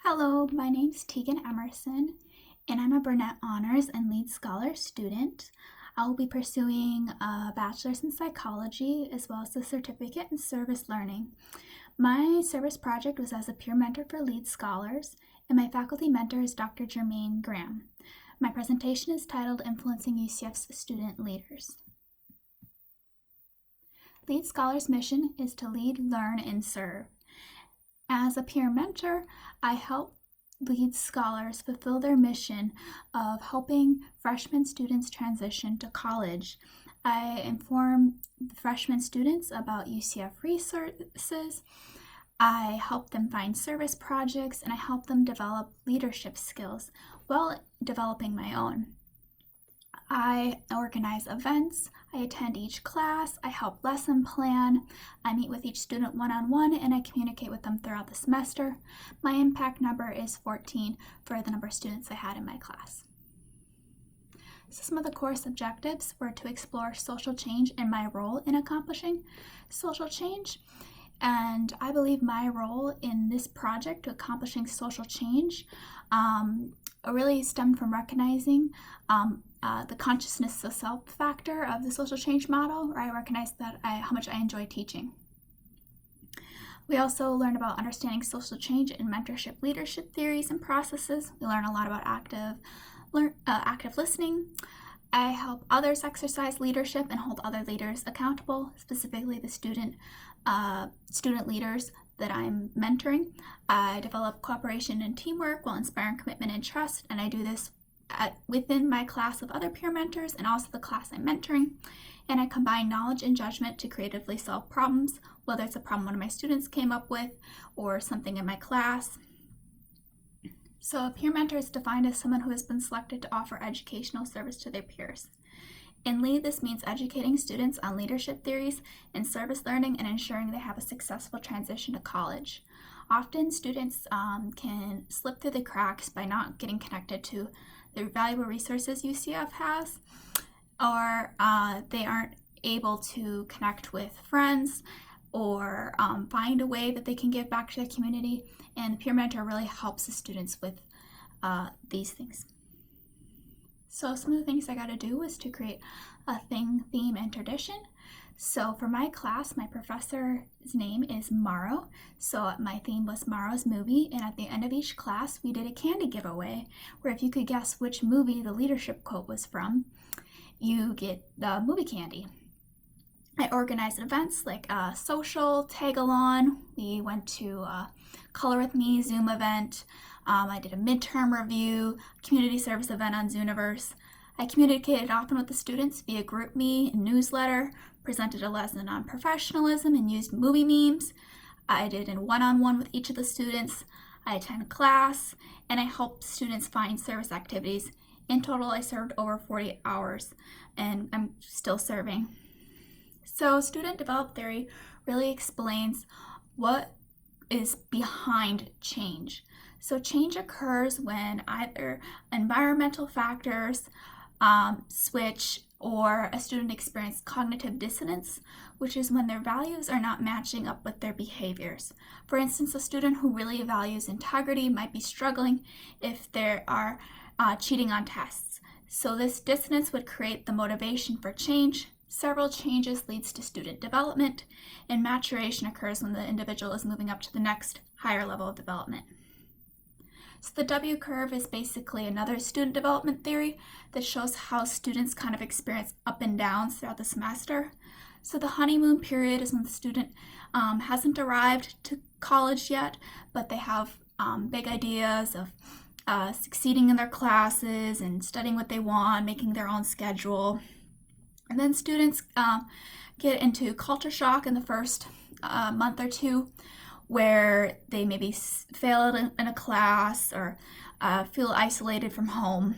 Hello, my name's Tegan Emerson, and I'm a Burnett Honors and Lead Scholar student. I will be pursuing a bachelor's in psychology as well as a certificate in service learning. My service project was as a peer mentor for Lead Scholars, and my faculty mentor is Dr. Jermaine Graham. My presentation is titled Influencing UCF's Student Leaders. Lead Scholars' mission is to lead, learn, and serve. As a peer mentor, I help Lead Scholars fulfill their mission of helping freshman students transition to college. I inform freshman students about UCF resources. I help them find service projects, and I help them develop leadership skills while developing my own. I organize events, I attend each class, I help lesson plan, I meet with each student one-on-one, and I communicate with them throughout the semester. My impact number is 14 for the number of students I had in my class. So some of the course objectives were to explore social change and my role in accomplishing social change. And I believe my role in this project to accomplishing social change really stemmed from recognizing the consciousness of self factor of the social change model, where I recognized that how much I enjoy teaching. We also learned about understanding social change and mentorship leadership theories and processes. We learn a lot about active listening. I help others exercise leadership and hold other leaders accountable, specifically the student leaders that I'm mentoring. I develop cooperation and teamwork while inspiring commitment and trust, and I do this within my class of other peer mentors and also the class I'm mentoring. And I combine knowledge and judgment to creatively solve problems, whether it's a problem one of my students came up with or something in my class. So a peer mentor is defined as someone who has been selected to offer educational service to their peers. In LEAD, this means educating students on leadership theories and service learning and ensuring they have a successful transition to college. Often students can slip through the cracks by not getting connected to the valuable resources UCF has, or they aren't able to connect with friends or find a way that they can give back to their community, and the peer mentor really helps the students with these things. So some of the things I got to do was to create a thing, theme, and tradition. So for my class, my professor's name is Morrow. So my theme was Morrow's movie, and at the end of each class, we did a candy giveaway, where if you could guess which movie the leadership quote was from, you get the movie candy. I organized events like a social tag-along. We went to a Color With Me Zoom event. I did a midterm review, community service event on Zooniverse. I communicated often with the students via GroupMe and newsletter, presented a lesson on professionalism and used movie memes. I did a one-on-one with each of the students. I attended class, and I helped students find service activities. In total, I served over 40 hours, and I'm still serving. So student developed theory really explains what is behind change. So change occurs when either environmental factors switch, or a student experiences cognitive dissonance, which is when their values are not matching up with their behaviors. For instance, a student who really values integrity might be struggling if they are cheating on tests. So this dissonance would create the motivation for change. Several changes leads to student development, and maturation occurs when the individual is moving up to the next higher level of development. So the W curve is basically another student development theory that shows how students kind of experience up and downs throughout the semester. So the honeymoon period is when the student hasn't arrived to college yet, but they have big ideas of succeeding in their classes and studying what they want, making their own schedule. And then students get into culture shock in the first month or two, where they maybe fail in a class or feel isolated from home.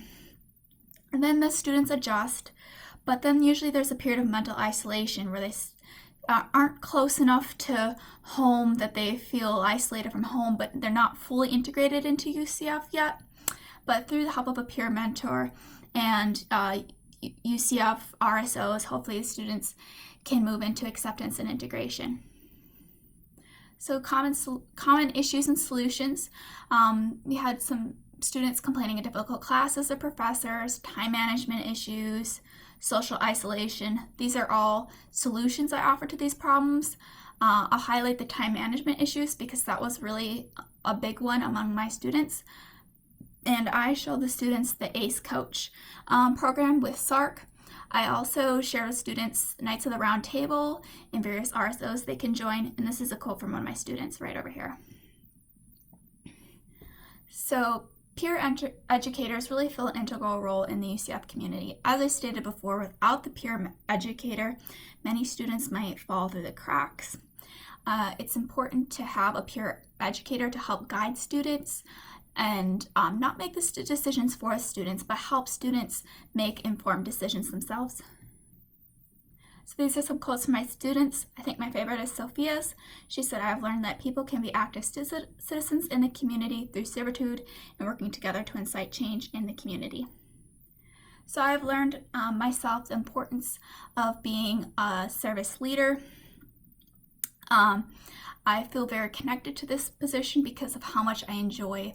And then the students adjust, but then usually there's a period of mental isolation where they aren't close enough to home that they feel isolated from home, but they're not fully integrated into UCF yet. But through the help of a peer mentor and UCF RSOs, hopefully the students can move into acceptance and integration. So common issues and solutions. We had some students complaining of difficult classes or professors, time management issues, social isolation. These are all solutions I offer to these problems. I'll highlight the time management issues because that was really a big one among my students. And I show the students the ACE Coach program with SARC. I also share with students Knights of the Round Table and various RSOs they can join. And this is a quote from one of my students right over here. So peer educators really fill an integral role in the UCF community. As I stated before, without the peer educator, many students might fall through the cracks. It's important to have a peer educator to help guide students and not make the decisions for students, but help students make informed decisions themselves. So these are some quotes from my students. I think my favorite is Sophia's. She said, "I have learned that people can be active citizens in the community through servitude and working together to incite change in the community." So I've learned myself the importance of being a service leader. I feel very connected to this position because of how much I enjoy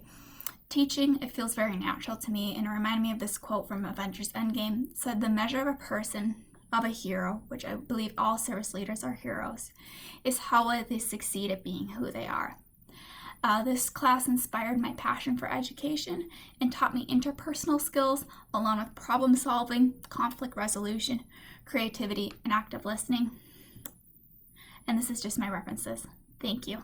teaching. It feels very natural to me, and it reminded me of this quote from Avengers Endgame. It said, "The measure of a person, of a hero," which I believe all service leaders are heroes, "is how they succeed at being who they are." This class inspired my passion for education and taught me interpersonal skills along with problem solving, conflict resolution, creativity, and active listening. And this is just my references. Thank you.